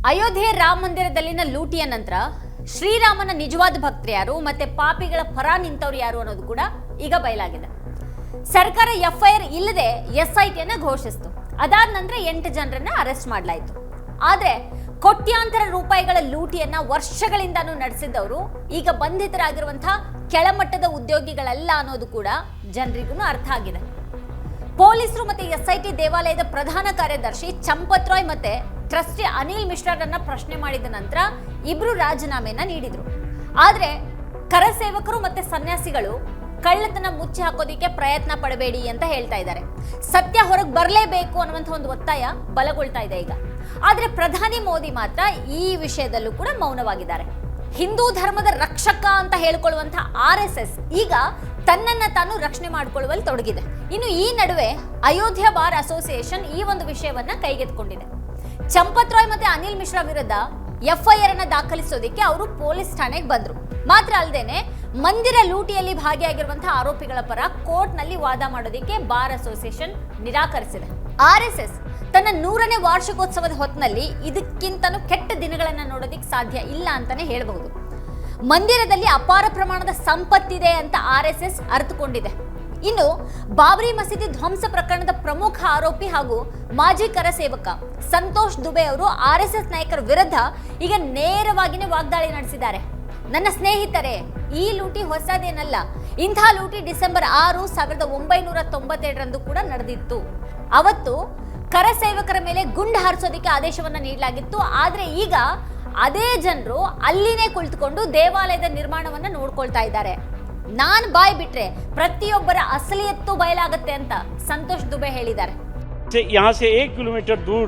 ಅಯೋಧ್ಯೆ ರಾಮ ಮಂದಿರದಲ್ಲಿನ ಲೂಟಿಯ ನಂತರ ಶ್ರೀರಾಮನ ನಿಜವಾದ ಭಕ್ತರು ಯಾರು ಮತ್ತೆ ಪಾಪಿಗಳ ಪರ ನಿಂತವರು ಯಾರು ಅನ್ನೋದು ಕೂಡ ಈಗ ಬಯಲಾಗಿದೆ. ಸರ್ಕಾರ ಎಫ್ಐಆರ್ ಇಲ್ಲದೆ ಎಸ್ಐಟಿಯನ್ನ ಘೋಷಿಸಿತು. ಅದಾದ ನಂತರ 8 ಜನರನ್ನ ಅರೆಸ್ಟ್ ಮಾಡಲಾಯಿತು. ಆದ್ರೆ ಕೋಟ್ಯಾಂತರ ರೂಪಾಯಿಗಳ ಲೂಟಿಯನ್ನ ವರ್ಷಗಳಿಂದಾನು ನಡೆಸಿದವರು ಈಗ ಬಂಧಿತರಾಗಿರುವಂತಹ ಕೆಳಮಟ್ಟದ ಉದ್ಯೋಗಿಗಳಲ್ಲ ಅನ್ನೋದು ಕೂಡ ಜನರಿಗೂ ಅರ್ಥ ಆಗಿದೆ. ಪೊಲೀಸರು ಮತ್ತೆ ಎಸ್ಐಟಿ ದೇವಾಲಯದ ಪ್ರಧಾನ ಕಾರ್ಯದರ್ಶಿ ಚಂಪತ್ ರಾಯ್ ಮತ್ತೆ ಟ್ರಸ್ಟಿ ಅನಿಲ್ ಮಿಶ್ರಾರನ್ನ ಪ್ರಶ್ನೆ ಮಾಡಿದ ನಂತರ ಇಬ್ರು ರಾಜೀನಾಮೆಯನ್ನ ನೀಡಿದ್ರು. ಆದ್ರೆ ಕರಸೇವಕರು ಮತ್ತೆ ಸನ್ಯಾಸಿಗಳು ಕಳ್ಳತನ ಮುಚ್ಚಿ ಹಾಕೋದಿಕ್ಕೆ ಪ್ರಯತ್ನ ಪಡಬೇಡಿ ಅಂತ ಹೇಳ್ತಾ ಇದ್ದಾರೆ. ಸತ್ಯ ಹೊರಗೆ ಬರಲೇಬೇಕು ಅನ್ನುವಂಥ ಒಂದು ಒತ್ತಾಯ ಬಲಗೊಳ್ತಾ ಇದೆ ಈಗ. ಆದ್ರೆ ಪ್ರಧಾನಿ ಮೋದಿ ಮಾತ್ರ ಈ ವಿಷಯದಲ್ಲೂ ಕೂಡ ಮೌನವಾಗಿದ್ದಾರೆ. ಹಿಂದೂ ಧರ್ಮದ ರಕ್ಷಕ ಅಂತ ಹೇಳ್ಕೊಳ್ಳುವಂತಹ RSS ಈಗ ತನ್ನನ್ನ ತಾನು ರಕ್ಷಣೆ ಮಾಡಿಕೊಳ್ಳುವಲ್ಲಿ ತೊಡಗಿದೆ. ಇನ್ನು ಈ ನಡುವೆ ಅಯೋಧ್ಯ ಬಾರ್ ಅಸೋಸಿಯೇಷನ್ ಈ ಒಂದು ವಿಷಯವನ್ನ ಕೈಗೆತ್ತಿಕೊಂಡಿದೆ. ಚಂಪತ್ ರಾಯ್ ಮತ್ತೆ ಅನಿಲ್ ಮಿಶ್ರಾ ವಿರುದ್ಧ ಎಫ್ಐಆರ್ ಅನ್ನ ದಾಖಲಿಸೋದಕ್ಕೆ ಅವರು ಪೊಲೀಸ್ ಠಾಣೆಗೆ ಬಂದ್ರು. ಮಾತ್ರ ಅಲ್ಲದೇನೆ ಮಂದಿರ ಲೂಟಿಯಲ್ಲಿ ಭಾಗಿಯಾಗಿರುವಂತಹ ಆರೋಪಿಗಳ ಪರ ಕೋರ್ಟ್ ನಲ್ಲಿ ವಾದ ಮಾಡೋದಕ್ಕೆ ಬಾರ್ ಅಸೋಸಿಯೇಷನ್ ನಿರಾಕರಿಸಿದೆ. RSS ತನ್ನ 100ನೇ ವಾರ್ಷಿಕೋತ್ಸವದ ಹೊತ್ತಿನಲ್ಲಿ ಇದಕ್ಕಿಂತನೂ ಕೆಟ್ಟ ದಿನಗಳನ್ನ ನೋಡೋದಿಕ್ಕೆ ಸಾಧ್ಯ ಇಲ್ಲ ಅಂತಾನೆ ಹೇಳಬಹುದು. ಮಂದಿರದಲ್ಲಿ ಅಪಾರ ಪ್ರಮಾಣದ ಸಂಪತ್ತಿದೆ ಅಂತ RSS ಅರ್ಥಕೊಂಡಿದೆ. ಇನ್ನು ಬಾಬರಿ ಮಸೀದಿ ಧ್ವಂಸ ಪ್ರಕರಣದ ಪ್ರಮುಖ ಆರೋಪಿ ಹಾಗೂ ಮಾಜಿ ಕರಸೇವಕ ಸಂತೋಷ್ ದುಬೆ ಅವರು RSS ನಾಯಕರ ವಿರುದ್ಧ ಈಗ ನೇರವಾಗಿನೇ ವಾಗ್ದಾಳಿ ನಡೆಸಿದ್ದಾರೆ. ನನ್ನ ಸ್ನೇಹಿತರೆ, ಈ ಲೂಟಿ ಹೊಸದೇನಲ್ಲ. ಇಂಥ ಲೂಟಿ ಡಿಸೆಂಬರ್ 6, 1992 ಕೂಡ ನಡೆದಿತ್ತು. ಅವತ್ತು ಕರಸೇವಕರ ಮೇಲೆ ಗುಂಡು ಹಾರಿಸೋದಕ್ಕೆ ಆದೇಶವನ್ನ ನೀಡಲಾಗಿತ್ತು. ಆದ್ರೆ ಈಗ ಅದೇ ಜನರು ಅಲ್ಲಿನೇ ಕುಳಿತುಕೊಂಡು ದೇವಾಲಯದ ನಿರ್ಮಾಣವನ್ನ ನೋಡ್ಕೊಳ್ತಾ ಇದ್ದಾರೆ. ನಾನು ಬಾಯ್ ಬಿಟ್ರೆ ಪ್ರತಿಯೊಬ್ಬರ ಅಸಲಿಯತ್ತು ಬಯಲಾಗುತ್ತೆ ಅಂತ ಸಂತೋಷ್ ದುಬೆ ಹೇಳಿದ್ದಾರೆ. यहाँ से 1 किलोमीटर दूर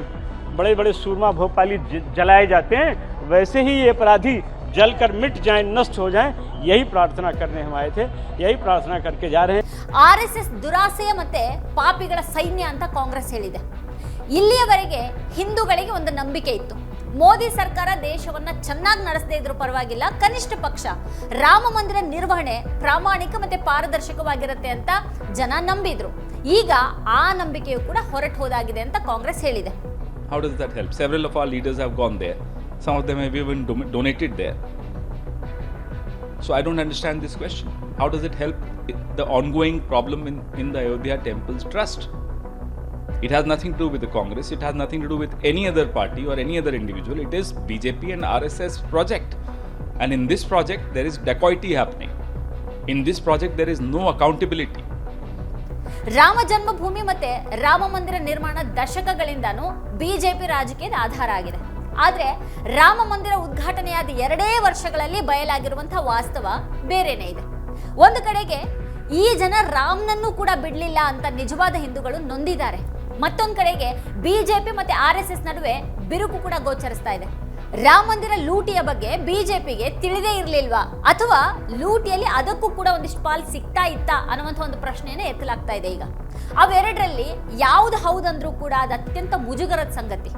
बड़े बड़े सूरमा भोपाली जलाए जाते हैं, वैसे ही ये अपराधी जलकर मिट जाएं, नष्ट हो जाएं, यही प्रार्थना करने हम आए थे, यही प्रार्थना करके जा रहे हैं. RSS ದುರಾಸೆಯ ಮತ್ತೆ ಪಾಪಿಗಳ ಸೈನ್ಯ ಅಂತ ಕಾಂಗ್ರೆಸ್ ಹೇಳಿದೆ. ಇಲ್ಲಿಯವರೆಗೆ ಹಿಂದೂಗಳಿಗೆ ಒಂದು ನಂಬಿಕೆ ಇತ್ತು, ಮೋದಿ ಸರ್ಕಾರ ದೇಶವನ್ನ ಚೆನ್ನಾಗಿ ನಡೆಸದೇ ಇದ್ರೂ ಪರವಾಗಿಲ್ಲ, ಕನಿಷ್ಠ ಪಕ್ಷ ರಾಮ ಮಂದಿರ ನಿರ್ವಹಣೆ ಪ್ರಾಮಾಣಿಕ ಮತ್ತೆ ಪಾರದರ್ಶಕವಾಗಿರುತ್ತೆ ಅಂತ ಜನ ನಂಬಿದ್ರು. ಈಗ ಆ ನಂಬಿಕೆಯು ಕೂಡ ಹೊರಟು ಹೋದಾಗಿದೆ ಅಂತ ಕಾಂಗ್ರೆಸ್ ಹೇಳಿದೆ. How does that help? Several of our leaders have gone there. Some of them have even donated there. So I don't understand this question. How does it help the ongoing problem in the Ayodhya temple's trust? It has nothing to do with the Congress. It has nothing to do with any other party or any other individual. It is BJP and RSS project. And in this project, there is dacoity happening. In this project, there is no accountability. Rama ಜನ್ಮಭೂಮಿ ಮತ್ತೆ ರಾಮ ಮಂದಿರ ನಿರ್ಮಾಣ ದಶಕಗಳಿಂದಾನು BJP ರಾಜಕೀಯದ ಆಧಾರ ಆಗಿದೆ. ಆದ್ರೆ ರಾಮ ಮಂದಿರ ಉದ್ಘಾಟನೆಯಾದ 2 ವರ್ಷಗಳಲ್ಲಿ ಬಯಲಾಗಿರುವಂತಹ ವಾಸ್ತವ ಬೇರೆನೇ ಇದೆ. ಒಂದು ಕಡೆಗೆ ಈ ಜನ ರಾಮನನ್ನು ಕೂಡ ಬಿಡ್ಲಿಲ್ಲ ಅಂತ ನಿಜವಾದ ಹಿಂದೂಗಳು ನೊಂದಿದ್ದಾರೆ. ಮತ್ತೊಂದು ಕಡೆಗೆ ಬಿಜೆಪಿ ಮತ್ತೆ RSS ನಡುವೆ ಬಿರುಕು ಕೂಡ ಗೋಚರಿಸ್ತಾ ಇದೆ. ರಾಮ ಮಂದಿರ ಲೂಟಿಯ ಬಗ್ಗೆ ಬಿಜೆಪಿಗೆ ತಿಳಿದೇ ಇರಲಿಲ್ವಾ ಅಥವಾ ಲೂಟಿಯಲ್ಲಿ ಅದಕ್ಕೂ ಕೂಡ ಒಂದಿಷ್ಟು ಪಾಲ್ ಸಿಗ್ತಾ ಇತ್ತಾ ಅನ್ನುವಂಥ ಒಂದು ಪ್ರಶ್ನೆಯನ್ನ ಎತ್ತಲಾಗ್ತಾ ಇದೆ. ಈಗ ಅವೆರಡರಲ್ಲಿ ಯಾವ್ದು ಹೌದಂದ್ರೂ ಕೂಡ ಅದು ಅತ್ಯಂತ ಮುಜುಗರದ ಸಂಗತಿ.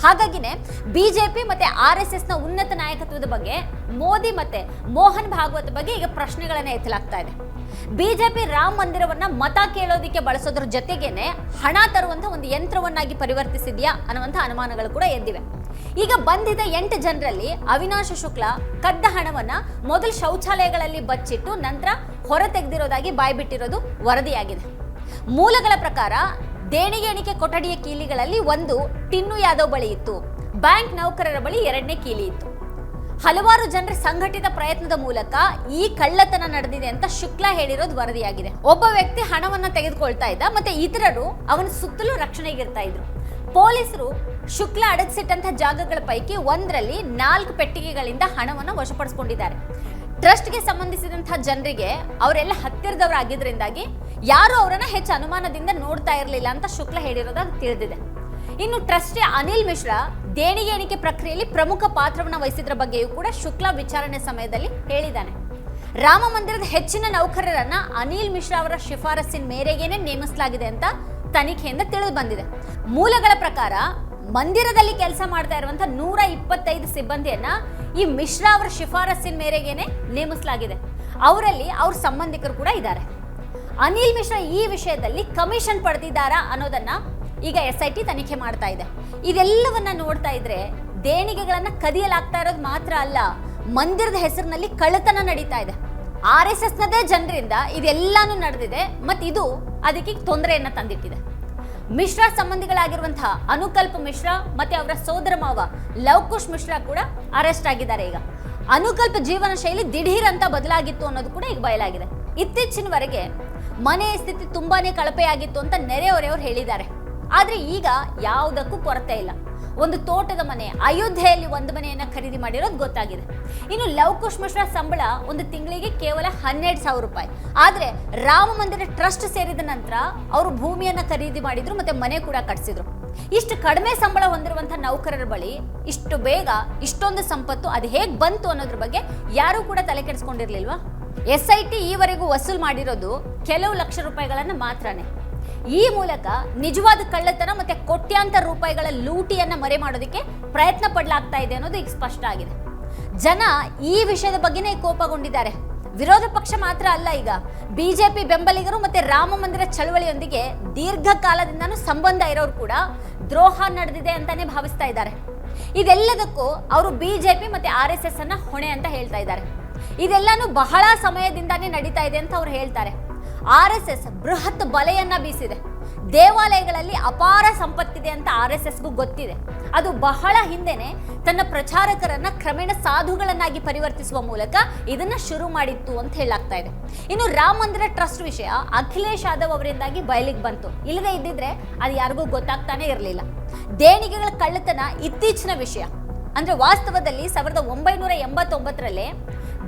ಹಾಗಾಗಿನೇ ಬಿಜೆಪಿ ಮತ್ತೆ RSS ನ ಉನ್ನತ ನಾಯಕತ್ವದ ಬಗ್ಗೆ ಮೋದಿ ಮತ್ತೆ ಮೋಹನ್ ಭಾಗವತ್ ಬಗ್ಗೆ ಈಗ ಪ್ರಶ್ನೆಗಳನ್ನ ಎತ್ತಲಾಗ್ತಾ ಇದೆ. ಬಿಜೆಪಿ ರಾಮ ಮಂದಿರವನ್ನ ಮತ ಕೇಳೋದಿಕ್ಕೆ ಬಳಸೋದ್ರ ಜೊತೆಗೇನೆ ಹಣ ತರುವಂತ ಒಂದು ಯಂತ್ರವನ್ನಾಗಿ ಪರಿವರ್ತಿಸಿದ್ಯಾ ಅನ್ನುವಂಥ ಅನುಮಾನಗಳು ಕೂಡ ಎದ್ದಿವೆ. ಈಗ ಬಂಧಿತ 8 ಜನರಲ್ಲಿ ಅವಿನಾಶ ಶುಕ್ಲಾ ಕದ್ದ ಹಣವನ್ನ ಮೊದಲು ಶೌಚಾಲಯಗಳಲ್ಲಿ ಬಚ್ಚಿಟ್ಟು ನಂತರ ಹೊರ ತೆಗೆದಿರೋದಾಗಿ ಬಾಯ್ಬಿಟ್ಟಿರೋದು ವರದಿಯಾಗಿದೆ. ಮೂಲಗಳ ಪ್ರಕಾರ ದೇಣಿಗೆ ಎಣಿಕೆ ಕೊಠಡಿಯ ಕೀಲಿಗಳಲ್ಲಿ ಒಂದು ಟಿನ್ನು ಯಾದವ್ ಬಳಿ ಇತ್ತು, ಬ್ಯಾಂಕ್ ನೌಕರರ ಬಳಿ 2ನೇ ಕೀಲಿ ಇತ್ತು. ಹಲವಾರು ಜನರ ಸಂಘಟಿತ ಪ್ರಯತ್ನದ ಮೂಲಕ ಈ ಕಳ್ಳತನ ನಡೆದಿದೆ ಅಂತ ಶುಕ್ಲಾ ಹೇಳಿರೋದು ವರದಿಯಾಗಿದೆ. ಒಬ್ಬ ವ್ಯಕ್ತಿ ಹಣವನ್ನ ತೆಗೆದುಕೊಳ್ತಾ ಇದ್ದ, ಮತ್ತೆ ಇತರರು ಅವನ ಸುತ್ತಲೂ ರಕ್ಷಣೆಗಿರ್ತಾ ಇದ್ರು. ಪೊಲೀಸರು ಶುಕ್ಲಾ ಅಡಗಿಸಿಟ್ಟಂತಹ ಜಾಗಗಳ ಪೈಕಿ ಒಂದರಲ್ಲಿ 4 ಪೆಟ್ಟಿಗೆಗಳಿಂದ ಹಣವನ್ನ ವಶಪಡಿಸಿಕೊಂಡಿದ್ದಾರೆ. ಟ್ರಸ್ಟ್ಗೆ ಸಂಬಂಧಿಸಿದಂತಹ ಜನರಿಗೆ ಅವರೆಲ್ಲ ಹತ್ತಿರದವರಾಗಿದ್ದರಿಂದಾಗಿ ಯಾರು ಅವರನ್ನ ಹೆಚ್ಚು ಅನುಮಾನದಿಂದ ನೋಡ್ತಾ ಇರಲಿಲ್ಲ ಅಂತ ಶುಕ್ಲಾ ಹೇಳಿರೋದು ತಿಳಿದಿದೆ. ಇನ್ನು ಟ್ರಸ್ಟಿ ಅನಿಲ್ ಮಿಶ್ರಾ ದೇಣಿಗೆ ಎಣಿಕೆ ಪ್ರಕ್ರಿಯೆಯಲ್ಲಿ ಪ್ರಮುಖ ಪಾತ್ರವನ್ನು ವಹಿಸಿದ್ರ ಬಗ್ಗೆಯೂ ಕೂಡ ಶುಕ್ಲಾ ವಿಚಾರಣೆ ಸಮಯದಲ್ಲಿ ಹೇಳಿದ್ದಾನೆ. ರಾಮ ಮಂದಿರದ ಹೆಚ್ಚಿನ ನೌಕರರನ್ನ ಅನಿಲ್ ಮಿಶ್ರಾ ಅವರ ಶಿಫಾರಸ್ಸಿನ ಮೇರೆಗೇನೆ ನೇಮಿಸಲಾಗಿದೆ ಅಂತ ತನಿಖೆಯಿಂದ ತಿಳಿದು ಬಂದಿದೆ. ಮೂಲಗಳ ಪ್ರಕಾರ ಮಂದಿರದಲ್ಲಿ ಕೆಲಸ ಮಾಡ್ತಾ ಇರುವಂತಹ 125 ಸಿಬ್ಬಂದಿಯನ್ನ ಈ ಮಿಶ್ರಾ ಅವರ ಶಿಫಾರಸ್ಸಿನ ಮೇರೆಗೇನೆ ನೇಮಿಸಲಾಗಿದೆ. ಅವರಲ್ಲಿ ಅವ್ರ ಸಂಬಂಧಿಕರು ಕೂಡ ಇದ್ದಾರೆ. ಅನಿಲ್ ಮಿಶ್ರಾ ಈ ವಿಷಯದಲ್ಲಿ ಕಮಿಷನ್ ಪಡೆದಿದ್ದಾರಾ ಅನ್ನೋದನ್ನ ಈಗ SIT ತನಿಖೆ ಮಾಡ್ತಾ ಇದೆ. ಇದೆಲ್ಲವನ್ನ ನೋಡ್ತಾ ಇದ್ರೆ ದೇಣಿಗೆಗಳನ್ನ ಕದಿಯಲಾಗ್ತಾ ಇರೋದು ಮಾತ್ರ ಅಲ್ಲ, ಮಂದಿರದ ಹೆಸರಿನಲ್ಲಿ ಕಳ್ಳತನ ನಡೀತಾ ಇದೆ. RSS ನದೇ ಜನರಿಂದ ಇದೆಲ್ಲಾನು ನಡೆದಿದೆ ಮತ್ತು ಇದು ಅದಕ್ಕೆ ತೊಂದರೆಯನ್ನ ತಂದಿಟ್ಟಿದೆ. ಮಿಶ್ರಾ ಸಂಬಂಧಿಗಳಾಗಿರುವಂತಹ ಅನುಕಲ್ಪ ಮಿಶ್ರಾ ಮತ್ತೆ ಅವರ ಸೋದರ ಮಾವ ಲವಕುಶ್ ಮಿಶ್ರಾ ಕೂಡ ಅರೆಸ್ಟ್ ಆಗಿದ್ದಾರೆ. ಈಗ ಅನುಕಲ್ಪ ಜೀವನ ಶೈಲಿ ದಿಢೀರ್ ಅಂತ ಬದಲಾಗಿತ್ತು ಅನ್ನೋದು ಕೂಡ ಈಗ ಬಯಲಾಗಿದೆ. ಇತ್ತೀಚಿನವರೆಗೆ ಮನೆಯ ಸ್ಥಿತಿ ತುಂಬಾನೇ ಕಳಪೆಯಾಗಿತ್ತು ಅಂತ ನೆರೆಹೊರೆಯವರು ಹೇಳಿದ್ದಾರೆ. ಆದ್ರೆ ಈಗ ಯಾವುದಕ್ಕೂ ಕೊರತೆ ಇಲ್ಲ. ಒಂದು ತೋಟದ ಮನೆ, ಅಯೋಧ್ಯೆಯಲ್ಲಿ ಒಂದು ಮನೆಯನ್ನ ಖರೀದಿ ಮಾಡಿರೋದು ಗೊತ್ತಾಗಿದೆ. ಇನ್ನು ಲವಕುಶ್ ಮಿಶ್ರಾ ಸಂಬಳ ಒಂದು ತಿಂಗಳಿಗೆ ಕೇವಲ 12,000 ರೂಪಾಯಿ. ಆದ್ರೆ ರಾಮ ಮಂದಿರ ಟ್ರಸ್ಟ್ ಸೇರಿದ ನಂತರ ಅವರು ಭೂಮಿಯನ್ನ ಖರೀದಿ ಮಾಡಿದ್ರು ಮತ್ತೆ ಮನೆ ಕೂಡ ಕಟ್ಸಿದ್ರು. ಇಷ್ಟು ಕಡಿಮೆ ಸಂಬಳ ಹೊಂದಿರುವಂತಹ ನೌಕರರ ಬಳಿ ಇಷ್ಟು ಬೇಗ ಇಷ್ಟೊಂದು ಸಂಪತ್ತು ಅದು ಹೇಗ್ ಬಂತು ಅನ್ನೋದ್ರ ಬಗ್ಗೆ ಯಾರು ಕೂಡ ತಲೆ ಕೆಡಿಸ್ಕೊಂಡಿರ್ಲಿಲ್ವಾ? SIT ಈವರೆಗೂ ವಸೂಲ್ ಮಾಡಿರೋದು ಕೆಲವು ಲಕ್ಷ ರೂಪಾಯಿಗಳನ್ನ ಮಾತ್ರನೇ. ಈ ಮೂಲಕ ನಿಜವಾದ ಕಳ್ಳತನ ಮತ್ತೆ ಕೋಟ್ಯಾಂತರ ರೂಪಾಯಿಗಳ ಲೂಟಿಯನ್ನ ಮರೆ ಮಾಡೋದಕ್ಕೆ ಪ್ರಯತ್ನ ಪಡಲಾಗ್ತಾ ಇದೆ ಅನ್ನೋದು ಈಗ ಸ್ಪಷ್ಟ ಆಗಿದೆ. ಜನ ಈ ವಿಷಯದ ಬಗ್ಗೆನೇ ಕೋಪಗೊಂಡಿದ್ದಾರೆ. ವಿರೋಧ ಪಕ್ಷ ಮಾತ್ರ ಅಲ್ಲ, ಈಗ ಬಿಜೆಪಿ ಬೆಂಬಲಿಗರು ಮತ್ತೆ ರಾಮ ಮಂದಿರ ಚಳವಳಿಯೊಂದಿಗೆ ದೀರ್ಘಕಾಲದಿಂದನೂ ಸಂಬಂಧ ಇರೋರು ಕೂಡ ದ್ರೋಹ ನಡೆದಿದೆ ಅಂತಾನೆ ಭಾವಿಸ್ತಾ ಇದ್ದಾರೆ. ಇದೆಲ್ಲದಕ್ಕೂ ಅವರು ಬಿಜೆಪಿ ಮತ್ತೆ RSS ಅನ್ನ ಹೊಣೆ ಅಂತ ಹೇಳ್ತಾ ಇದ್ದಾರೆ. ಇದೆಲ್ಲಾನು ಬಹಳ ಸಮಯದಿಂದಾನೇ ನಡೀತಾ ಇದೆ ಅಂತ ಅವ್ರು ಹೇಳ್ತಾರೆ. RSS ಬೃಹತ್ ಬಲೆಯನ್ನ ಬೀಸಿದೆ. ದೇವಾಲಯಗಳಲ್ಲಿ ಅಪಾರ ಸಂಪತ್ತಿದೆ ಅಂತ RSSಗೂ ಗೊತ್ತಿದೆ. ಅದು ಬಹಳ ಹಿಂದೆನೆ ತನ್ನ ಪ್ರಚಾರಕರನ್ನ ಕ್ರಮೇಣ ಸಾಧುಗಳನ್ನಾಗಿ ಪರಿವರ್ತಿಸುವ ಮೂಲಕ ಇದನ್ನ ಶುರು ಮಾಡಿತ್ತು ಅಂತ ಹೇಳಲಾಗ್ತಾ ಇದೆ. ಇನ್ನು ರಾಮ ಮಂದಿರ ಟ್ರಸ್ಟ್ ವಿಷಯ ಅಖಿಲೇಶ್ ಯಾದವ್ ಅವರಿಂದಾಗಿ ಬಯಲಿಗೆ ಬಂತು. ಇಲ್ಲದೆ ಇದ್ದಿದ್ರೆ ಅದು ಯಾರಿಗೂ ಗೊತ್ತಾಗ್ತಾನೆ ಇರಲಿಲ್ಲ. ದೇಣಿಗೆಗಳ ಕಳ್ಳತನ ಇತ್ತೀಚಿನ ವಿಷಯ. ಅಂದ್ರೆ ವಾಸ್ತವದಲ್ಲಿ 1989ರಲ್ಲೇ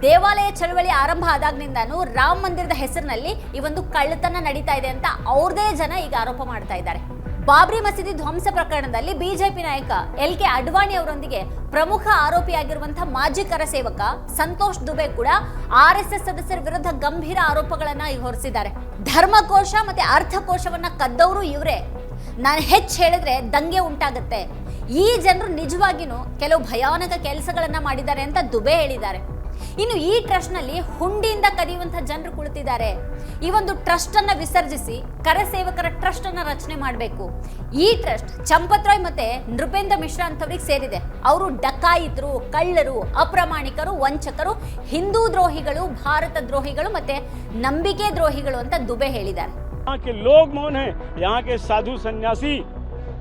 ದೇವಾಲಯ ಚಳವಳಿ ಆರಂಭ ಆದಾಗ್ನಿಂದಾನು ರಾಮ ಮಂದಿರದ ಹೆಸರಿನಲ್ಲಿ ಈ ಒಂದು ಕಳ್ಳತನ ನಡೀತಾ ಇದೆ ಅಂತ ಅವ್ರದೇ ಜನ ಈಗ ಆರೋಪ ಮಾಡ್ತಾ ಇದ್ದಾರೆ. ಬಾಬ್ರಿ ಮಸೀದಿ ಧ್ವಂಸ ಪ್ರಕರಣದಲ್ಲಿ ಬಿಜೆಪಿ ನಾಯಕ LK ಅಡ್ವಾಣಿ ಅವರೊಂದಿಗೆ ಪ್ರಮುಖ ಆರೋಪಿಯಾಗಿರುವಂತಹ ಮಾಜಿ ಕರಸೇವಕ ಸಂತೋಷ್ ದುಬೆ ಕೂಡ RSS ಸದಸ್ಯರ ವಿರುದ್ಧ ಗಂಭೀರ ಆರೋಪಗಳನ್ನ ಹೊರಿಸಿದ್ದಾರೆ. ಧರ್ಮಕೋಶ ಮತ್ತೆ ಅರ್ಥಕೋಶವನ್ನ ಕದ್ದವರು ಇವರೇ. ನಾನು ಹೆಚ್ಚು ಹೇಳಿದ್ರೆ ದಂಗೆ ಉಂಟಾಗುತ್ತೆ. ಈ ಜನರು ನಿಜವಾಗಿನೂ ಕೆಲವು ಭಯಾನಕ ಕೆಲಸಗಳನ್ನ ಮಾಡಿದ್ದಾರೆ ಅಂತ ದುಬೆ ಹೇಳಿದ್ದಾರೆ. ಇನ್ನು ಈ ಟ್ರಸ್ಟ್ ನಲ್ಲಿ ಹುಂಡಿಯಿಂದ ಕದಿಯುವಂತಹ ಜನರು ಕುಳಿತಿದ್ದಾರೆ. ಈ ಒಂದು ಟ್ರಸ್ಟ್ ಅನ್ನ ವಿಸರ್ಜಿಸಿ ಕರಸೇವಕರ ಟ್ರಸ್ಟ್ ಅನ್ನ ರಚನೆ ಮಾಡಬೇಕು. ಈ ಟ್ರಸ್ಟ್ ಚಂಪತ್ ರಾಯ್ ಮತ್ತೆ ನೃಪೇಂದ್ರ ಮಿಶ್ರಾ ಅಂತವ್ರಿಗೆ ಸೇರಿದೆ. ಅವರು ಡಕಾಯಿತರು, ಕಳ್ಳರು, ಅಪ್ರಾಮಾಣಿಕರು, ವಂಚಕರು, ಹಿಂದೂ ದ್ರೋಹಿಗಳು, ಭಾರತ ದ್ರೋಹಿಗಳು ಮತ್ತೆ ನಂಬಿಕೆ ದ್ರೋಹಿಗಳು ಅಂತ ದುಬೆ ಹೇಳಿದ್ದಾರೆ. यहाँ के लोग मौन हैं, यहाँ के साधु सन्यासी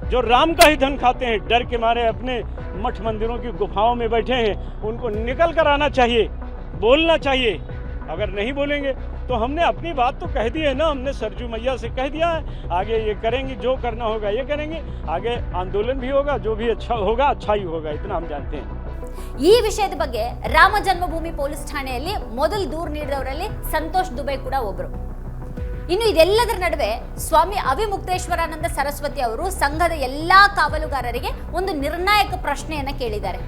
जो राम का ही धन खाते हैं, डर के मारे अपने मठ मंदिरों की गुफाओं में बैठे हैं, उनको निकल कर आना चाहिए, बोलना चाहिए. अगर नहीं बोलेंगे तो हमने अपनी बात तो कह दी है ना, हमने सरजू मैया से कह दिया है, आगे ये करेंगे, जो करना होगा ये करेंगे, आगे आंदोलन भी होगा, जो भी अच्छा होगा अच्छा ही होगा, इतना हम जानते हैं. ಈ ವಿಷಯದ ಬಗ್ಗೆ ರಾಮ ಜನ್ಮಭೂಮಿ ಪೊಲೀಸ್ ಠಾಣೆಯಲ್ಲಿ ಮೊದಲು ದೂರು ನೀಡಿದವರಲ್ಲಿ ಸಂತೋಷ್ ದುಬೆ ಕೂಡ ಒಬ್ಬರು. ಇನ್ನು ಇದೆಲ್ಲದರ ನಡುವೆ ಸ್ವಾಮಿ ಅವಿಮುಕ್ತೇಶ್ವರಾನಂದ ಸರಸ್ವತಿ ಅವರು ಸಂಘದ ಎಲ್ಲಾ ಕಾವಲುಗಾರರಿಗೆ ಒಂದು ನಿರ್ಣಾಯಕ ಪ್ರಶ್ನೆಯನ್ನ ಕೇಳಿದ್ದಾರೆ.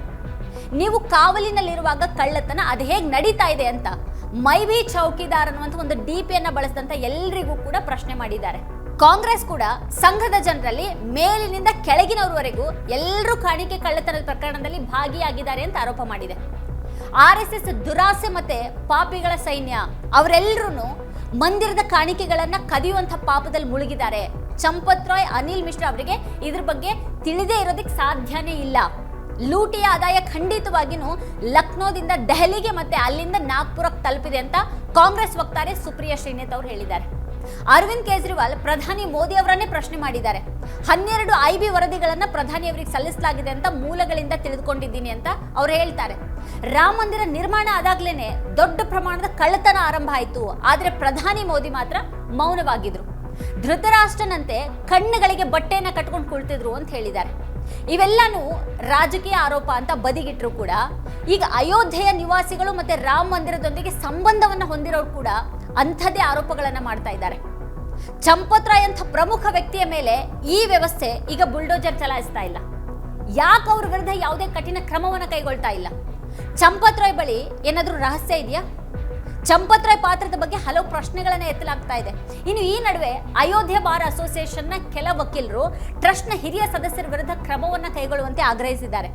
ನೀವು ಕಾವಲಿನಲ್ಲಿರುವಾಗ ಕಳ್ಳತನ ಅದು ಹೇಗೆ ನಡೀತಾ ಇದೆ ಅಂತ ಮೈಬಿ ಚೌಕಿದಾರ್ ಅನ್ನುವಂಥ ಒಂದು DPಯನ್ನ ಬಳಸಿದಂತ ಎಲ್ಲರಿಗೂ ಕೂಡ ಪ್ರಶ್ನೆ ಮಾಡಿದ್ದಾರೆ. ಕಾಂಗ್ರೆಸ್ ಕೂಡ ಸಂಘದ ಜನರಲ್ಲಿ ಮೇಲಿನಿಂದ ಕೆಳಗಿನವರವರೆಗೂ ಎಲ್ಲರೂ ಕಾಣಿಕೆ ಕಳ್ಳತನದ ಪ್ರಕರಣದಲ್ಲಿ ಭಾಗಿಯಾಗಿದ್ದಾರೆ ಅಂತ ಆರೋಪ ಮಾಡಿದೆ. RSS ದುರಾಸೆ ಮತ್ತೆ ಪಾಪಿಗಳ ಸೈನ್ಯ ಅವರೆಲ್ಲರೂ ಮಂದಿರದ ಕಾಣಿಕೆಗಳನ್ನ ಕದಿಯುವಂತ ಪಾಪದಲ್ಲಿ ಮುಳುಗಿದ್ದಾರೆ. ಚಂಪತ್ ರಾಯ್, ಅನಿಲ್ ಮಿಶ್ರಾ ಅವರಿಗೆ ಇದ್ರ ಬಗ್ಗೆ ತಿಳಿದೇ ಇರೋದಕ್ಕೆ ಸಾಧ್ಯನೇ ಇಲ್ಲ. ಲೂಟಿಯ ಆದಾಯ ಖಂಡಿತವಾಗಿಯೂ ಲಕ್ನೋದಿಂದ ದೆಹಲಿಗೆ ಮತ್ತೆ ಅಲ್ಲಿಂದ ನಾಗ್ಪುರಕ್ಕೆ ತಲುಪಿದೆ ಅಂತ ಕಾಂಗ್ರೆಸ್ ವಕ್ತಾರೆ ಸುಪ್ರಿಯಾ ಶ್ರೀನಾಥ್ ಅವರು ಹೇಳಿದ್ದಾರೆ. ಅರವಿಂದ್ ಕೇಜ್ರಿವಾಲ್ ಪ್ರಧಾನಿ ಮೋದಿ ಅವರನ್ನೇ ಪ್ರಶ್ನೆ ಮಾಡಿದ್ದಾರೆ. 12 IB ವರದಿಗಳನ್ನ ಪ್ರಧಾನಿ ಅವರಿಗೆ ಸಲ್ಲಿಸಲಾಗಿದೆ ಅಂತ ಮೂಲಗಳಿಂದ ತಿಳಿದುಕೊಂಡಿದ್ದೀನಿ ಅಂತ ಅವ್ರು ಹೇಳ್ತಾರೆ. ರಾಮ ಮಂದಿರ ನಿರ್ಮಾಣ ಆದಾಗ್ಲೇನೆ ದೊಡ್ಡ ಪ್ರಮಾಣದ ಕಳ್ಳತನ ಆರಂಭ ಆಯಿತು. ಆದ್ರೆ ಪ್ರಧಾನಿ ಮೋದಿ ಮಾತ್ರ ಮೌನವಾಗಿದ್ರು. ಧೃತರಾಷ್ಟ್ರನಂತೆ ಕಣ್ಣುಗಳಿಗೆ ಬಟ್ಟೆಯನ್ನ ಕಟ್ಕೊಂಡು ಕುಳಿತಿದ್ರು ಅಂತ ಹೇಳಿದ್ದಾರೆ. ಇವೆಲ್ಲಾನು ರಾಜಕೀಯ ಆರೋಪ ಅಂತ ಬದಿಗಿಟ್ರು ಕೂಡ ಈಗ ಅಯೋಧ್ಯೆಯ ನಿವಾಸಿಗಳು ಮತ್ತೆ ರಾಮ ಮಂದಿರದೊಂದಿಗೆ ಸಂಬಂಧವನ್ನ ಹೊಂದಿರೋರು ಕೂಡ ಅಂಥದ್ದೇ ಆರೋಪಗಳನ್ನ ಮಾಡ್ತಾ ಇದ್ದಾರೆ. ಚಂಪತ್ ರಾಯ್ ಅಂತ ಪ್ರಮುಖ ವ್ಯಕ್ತಿಯ ಮೇಲೆ ಈ ವ್ಯವಸ್ಥೆ ಈಗ ಬುಲ್ಡೋಜರ್ ಚಲಾಯಿಸ್ತಾ ಇಲ್ಲ. ಯಾಕೆ ಅವ್ರ ವಿರುದ್ಧ ಯಾವುದೇ ಕಠಿಣ ಕ್ರಮವನ್ನ ಕೈಗೊಳ್ತಾ ಇಲ್ಲ? ಚಂಪತ್ ರಾಯ್ ಬಳಿ ಏನಾದ್ರೂ ರಹಸ್ಯ ಇದೆಯಾ? ಚಂಪತ್ ರಾಯ್ ಪಾತ್ರದ ಬಗ್ಗೆ ಹಲವು ಪ್ರಶ್ನೆಗಳನ್ನ ಎತ್ತಲಾಗ್ತಾ ಇದೆ. ಇನ್ನು ಈ ನಡುವೆ ಅಯೋಧ್ಯೆ ಬಾರ್ ಅಸೋಸಿಯೇಷನ್ನ ಕೆಲ ವಕೀಲರು ಟ್ರಸ್ಟ್ನ ಹಿರಿಯ ಸದಸ್ಯರ ವಿರುದ್ಧ ಕ್ರಮವನ್ನ ಕೈಗೊಳ್ಳುವಂತೆ ಆಗ್ರಹಿಸಿದ್ದಾರೆ.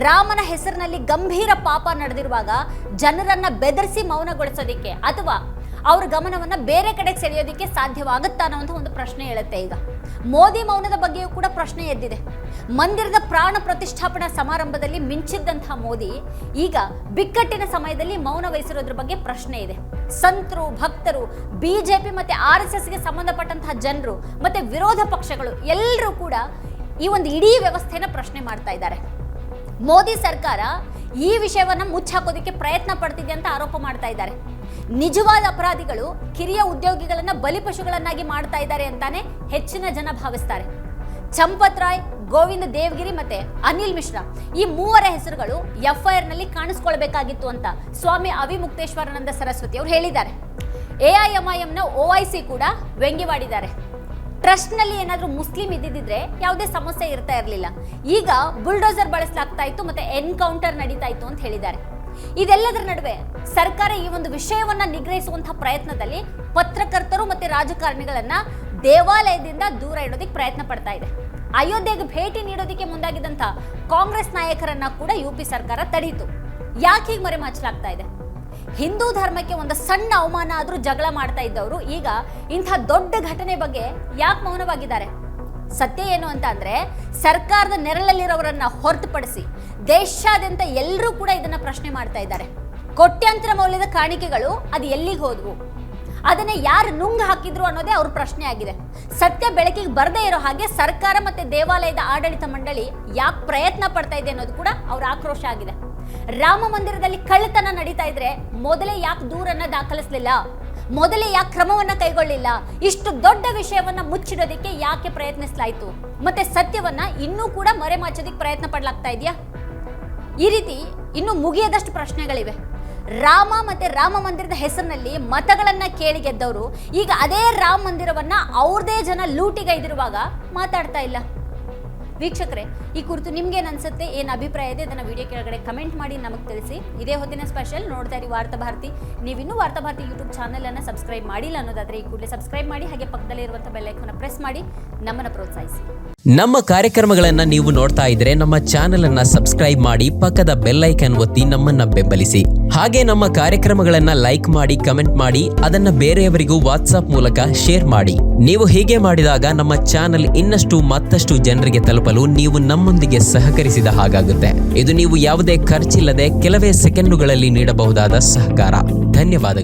ರಾಮನ ಹೆಸರಿನಲ್ಲಿ ಗಂಭೀರ ಪಾಪ ನಡೆದಿರುವಾಗ ಜನರನ್ನ ಬೆದರಿಸಿ ಮೌನಗೊಳಿಸೋದಿಕ್ಕೆ ಅಥವಾ ಅವ್ರ ಗಮನವನ್ನ ಬೇರೆ ಕಡೆಗೆ ಸೆಳೆಯೋದಿಕ್ಕೆ ಸಾಧ್ಯವಾಗುತ್ತಾ ಅನ್ನೋ ಒಂದು ಪ್ರಶ್ನೆ ಹೇಳುತ್ತೆ. ಈಗ ಮೋದಿ ಮೌನದ ಬಗ್ಗೆಯೂ ಕೂಡ ಪ್ರಶ್ನೆ ಎದ್ದಿದೆ. ಮಂದಿರದ ಪ್ರಾಣ ಪ್ರತಿಷ್ಠಾಪನಾ ಸಮಾರಂಭದಲ್ಲಿ ಮಿಂಚಿದ್ದಂತಹ ಮೋದಿ ಈಗ ಬಿಕ್ಕಟ್ಟಿನ ಸಮಯದಲ್ಲಿ ಮೌನ ವಹಿಸಿರೋದ್ರ ಬಗ್ಗೆ ಪ್ರಶ್ನೆ ಇದೆ. ಸಂತರು, ಭಕ್ತರು, ಬಿಜೆಪಿ ಮತ್ತೆ RSSಗೆ ಸಂಬಂಧಪಟ್ಟಂತಹ ಜನರು ಮತ್ತೆ ವಿರೋಧ ಪಕ್ಷಗಳು ಎಲ್ಲರೂ ಕೂಡ ಈ ಒಂದು ಇಡೀ ವ್ಯವಸ್ಥೆನ ಪ್ರಶ್ನೆ ಮಾಡ್ತಾ ಇದ್ದಾರೆ. ಮೋದಿ ಸರ್ಕಾರ ಈ ವಿಷಯವನ್ನ ಮುಚ್ಚಾಕೋದಕ್ಕೆ ಪ್ರಯತ್ನ ಪಡ್ತಿದೆ ಅಂತ ಆರೋಪ ಮಾಡ್ತಾ ಇದ್ದಾರೆ. ನಿಜವಾದ ಅಪರಾಧಿಗಳು ಕಿರಿಯ ಉದ್ಯೋಗಿಗಳನ್ನ ಬಲಿಪಶುಗಳನ್ನಾಗಿ ಮಾಡ್ತಾ ಇದ್ದಾರೆ ಅಂತಾನೆ ಹೆಚ್ಚಿನ ಜನ ಭಾವಿಸ್ತಾರೆ. ಚಂಪತ್ ರಾಯ್, ಗೋವಿಂದ ದೇವಗಿರಿ ಮತ್ತೆ ಅನಿಲ್ ಮಿಶ್ರಾ ಈ ಮೂವರ ಹೆಸರುಗಳು FIR ನಲ್ಲಿ ಕಾಣಿಸ್ಕೊಳ್ಬೇಕಾಗಿತ್ತು ಅಂತ ಸ್ವಾಮಿ ಅವಿಮುಕ್ತೇಶ್ವರಾನಂದ ಸರಸ್ವತಿ ಅವರು ಹೇಳಿದ್ದಾರೆ. AIMIMನ OIC ಕೂಡ ವ್ಯಂಗ್ಯವಾಡಿದ್ದಾರೆ. ಟ್ರಸ್ಟ್ ನಲ್ಲಿ ಏನಾದ್ರೂ ಮುಸ್ಲಿಂ ಇದ್ದಿದ್ರೆ ಯಾವುದೇ ಸಮಸ್ಯೆ ಇರ್ತಾ ಇರಲಿಲ್ಲ. ಈಗ ಬುಲ್ಡೋಸರ್ ಬಳಸಲಾಗ್ತಾ ಇತ್ತು ಮತ್ತೆ ಎನ್ಕೌಂಟರ್ ನಡೀತಾ ಇತ್ತು ಅಂತ ಹೇಳಿದ್ದಾರೆ. ಇದೆಲ್ಲದರ ನಡುವೆ ಸರ್ಕಾರ ಈ ಒಂದು ವಿಷಯವನ್ನ ನಿಗ್ರಹಿಸುವಂತಹ ಪ್ರಯತ್ನದಲ್ಲಿ ಪತ್ರಕರ್ತರು ಮತ್ತೆ ರಾಜಕಾರಣಿಗಳನ್ನ ದೇವಾಲಯದಿಂದ ದೂರ ಇಡೋದಕ್ಕೆ ಪ್ರಯತ್ನ ಪಡ್ತಾ ಇದೆ. ಅಯೋಧ್ಯೆಗೆ ಭೇಟಿ ನೀಡೋದಕ್ಕೆ ಮುಂದಾಗಿದ್ದಂತ ಕಾಂಗ್ರೆಸ್ ನಾಯಕರನ್ನ ಕೂಡ UP ಸರ್ಕಾರ ತಡೀತು. ಯಾಕೆ ಹೀಗೆ ಮರೆಮಾಚಲಾಗ್ತಾ ಇದೆ? ಹಿಂದೂ ಧರ್ಮಕ್ಕೆ ಒಂದು ಸಣ್ಣ ಅವಮಾನ ಆದ್ರೂ ಜಗಳ ಮಾಡ್ತಾ ಇದ್ದವರು ಈಗ ಇಂಥ ದೊಡ್ಡ ಘಟನೆ ಬಗ್ಗೆ ಯಾಕೆ ಮೌನವಾಗಿದ್ದಾರೆ? ಸತ್ಯ ಏನು ಅಂತ ಅಂದ್ರೆ, ಸರ್ಕಾರದ ನೆರಳಲ್ಲಿರೋರನ್ನ ಹೊರತುಪಡಿಸಿ ದೇಶಾದ್ಯಂತ ಎಲ್ಲರೂ ಕೂಡ ಇದನ್ನ ಪ್ರಶ್ನೆ ಮಾಡ್ತಾ ಇದ್ದಾರೆ. ಕೋಟ್ಯಾಂತರ ಮೌಲ್ಯದ ಕಾಣಿಕೆಗಳು ಅದು ಎಲ್ಲಿಗೆ ಹೋದ್ವು, ಅದನ್ನ ಯಾರು ನುಂಗ್ ಹಾಕಿದ್ರು ಅನ್ನೋದೇ ಅವ್ರ ಪ್ರಶ್ನೆ ಆಗಿದೆ. ಸತ್ಯ ಬೆಳಕಿಗೆ ಬರದೇ ಇರೋ ಹಾಗೆ ಸರ್ಕಾರ ಮತ್ತೆ ದೇವಾಲಯದ ಆಡಳಿತ ಮಂಡಳಿ ಯಾಕೆ ಪ್ರಯತ್ನ ಪಡ್ತಾ ಇದೆ ಅನ್ನೋದು ಕೂಡ ಅವ್ರ ಆಕ್ರೋಶ ಆಗಿದೆ. ರಾಮ ಮಂದಿರದಲ್ಲಿ ಕಳ್ಳತನ ನಡೀತಾ ಇದ್ರೆ ಮೊದಲೇ ಯಾಕೆ ದೂರನ್ನ ದಾಖಲಿಸಲಿಲ್ಲ? ಮೊದಲೇ ಯಾಕೆ ಕ್ರಮವನ್ನ ಕೈಗೊಳ್ಳಿಲ್ಲ? ಇಷ್ಟು ದೊಡ್ಡ ವಿಷಯವನ್ನ ಮುಚ್ಚಿಡೋದಕ್ಕೆ ಯಾಕೆ ಪ್ರಯತ್ನಿಸಲಾಯಿತು? ಮತ್ತೆ ಸತ್ಯವನ್ನ ಇನ್ನೂ ಕೂಡ ಮರೆಮಾಚೋದಕ್ಕೆ ಪ್ರಯತ್ನ ಪಡ್ಲಾಗ್ತಾ ಇದೆಯಾ? ಈ ರೀತಿ ಇನ್ನು ಮುಗಿಯದಷ್ಟು ಪ್ರಶ್ನೆಗಳಿವೆ. ರಾಮ ಮತ್ತೆ ರಾಮ ಮಂದಿರದ ಹೆಸರಿನಲ್ಲಿ ಮತಗಳನ್ನ ಕೇಳಿ ಗೆದ್ದವರು ಈಗ ಅದೇ ರಾಮ ಮಂದಿರವನ್ನ ಅವ್ರದೇ ಜನ ಲೂಟಿಗೈದಿರುವಾಗ ಮಾತಾಡ್ತಾ ಇಲ್ಲ. ವೀಕ್ಷಕರೇ, ಈ ಕುರಿತು ನಿಮ್ಗೇನು ಅನ್ಸುತ್ತೆ, ಏನು ಅಭಿಪ್ರಾಯ ಇದೆ ಅದನ್ನ ವಿಡಿಯೋ ಕೆಳಗಡೆ ಕಮೆಂಟ್ ಮಾಡಿ ನಮಗೆ ತಿಳಿಸಿ. ಇದೇ ಹೊತ್ತಿನ ಸ್ಪೆಷಲ್ ನೋಡ್ತಾ ಇರಿ ವಾರ್ತಾಭಾರತಿ. ನೀವಿನ್ನೂ ವಾರ್ತಾಭಾರತಿ ಯೂಟ್ಯೂಬ್ ಚಾನಲ್ ಅನ್ನ ಸಬ್ಸ್ಕ್ರೈಬ್ ಮಾಡಿಲ್ಲ ಅನ್ನೋದಾದ್ರೆ ಈ ಕೂಡಲೇ ಸಬ್ಸ್ಕ್ರೈಬ್ ಮಾಡಿ, ಹಾಗೆ ಪಕ್ಕದಲ್ಲೇ ಇರುವಂತಹ ಬೆಲ್ ಐಕಾನ್ ಪ್ರೆಸ್ ಮಾಡಿ ನಮ್ಮನ್ನ ಪ್ರೋತ್ಸಾಹಿಸಿ. ನಮ್ಮ ಕಾರ್ಯಕ್ರಮಗಳನ್ನ ನೀವು ನೋಡ್ತಾ ಇದ್ರೆ ನಮ್ಮ ಚಾನೆಲ್ ಅನ್ನ ಸಬ್ಸ್ಕ್ರೈಬ್ ಮಾಡಿ, ಪಕ್ಕದ ಬೆಲ್ ಐಕಾನ್ ಒತ್ತಿ ನಮ್ಮನ್ನ ಬೆಂಬಲಿಸಿ. ಹಾಗೆ ನಮ್ಮ ಕಾರ್ಯಕ್ರಮಗಳನ್ನ ಲೈಕ್ ಮಾಡಿ, ಕಮೆಂಟ್ ಮಾಡಿ, ಅದನ್ನ ಬೇರೆಯವರಿಗೂ ವಾಟ್ಸ್ಆಪ್ ಮೂಲಕ ಶೇರ್ ಮಾಡಿ. ನೀವು ಹೀಗೆ ಮಾಡಿದಾಗ ನಮ್ಮ ಚಾನೆಲ್ ಇನ್ನಷ್ಟು ಮತ್ತಷ್ಟು ಜನರಿಗೆ ತಲುಪಲು ನೀವು ನಮ್ಮೊಂದಿಗೆ ಸಹಕರಿಸಿದ ಹಾಗಾಗುತ್ತೆ. ಇದು ನೀವು ಯಾವುದೇ ಖರ್ಚಿಲ್ಲದೆ ಕೆಲವೇ ಸೆಕೆಂಡುಗಳಲ್ಲಿ ನೀಡಬಹುದಾದ ಸಹಕಾರ. ಧನ್ಯವಾದಗಳು.